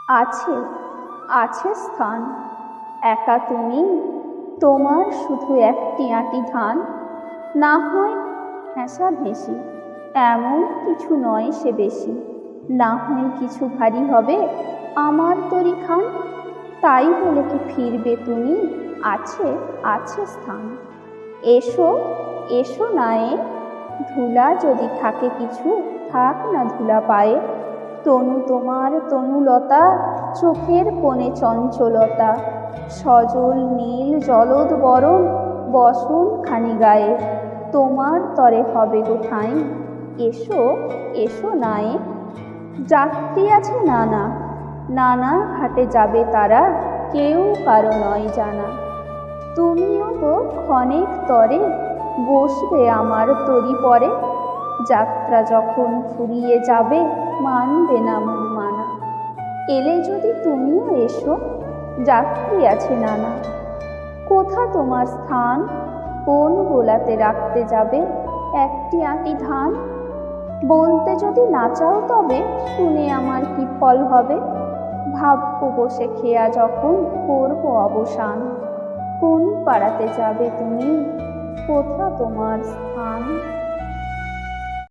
আছে, আছে স্থান। একা তুমি, তোমার শুধু একটি আঁটি ধান। না হয় ঘেঁষাঘেঁষি, এমন কিছু নয় সে বেশি। না হয় কিছু ভারী হবে আমার তরি খান। তাই বলে কি ফিরবে তুমি? আছে, আছে স্থান। এসো, এসো নায়ে। ধুলা যদি থাকে কিছু, থাক না ধুলা পায়ে। তনু তোমার তনুলতা, চোখের কোণে চঞ্চলতা। সজল নীল জলদ বরণ, বসন খানি গায়ে। তোমার তরে হবে গো ঠাঁই, এসো, এসো নায়ে। যাত্রী আছে নানা, নানা ঘাটে যাবে তারা, কেউ কারো নয় জানা। তুমিও গো ক্ষণেক তরে বসবে আমার তরি পরে। যাত্রা যখন ফুরিয়ে যাবে, মানবে না মন মানা। এলে যদি তুমিও এসো, যাত্রী আছে নানা। কোথা তোমার স্থান? কোন গোলাতে রাখতে যাবে একটি আঁটি ধান? বলতে যদি না চাও তবে শুনে আমার কি ফল হবে? ভাববো বসে খেয়া যখন করবো অবসান। কোন পাড়াতে যাবে তুমি? কোথা তোমার স্থান?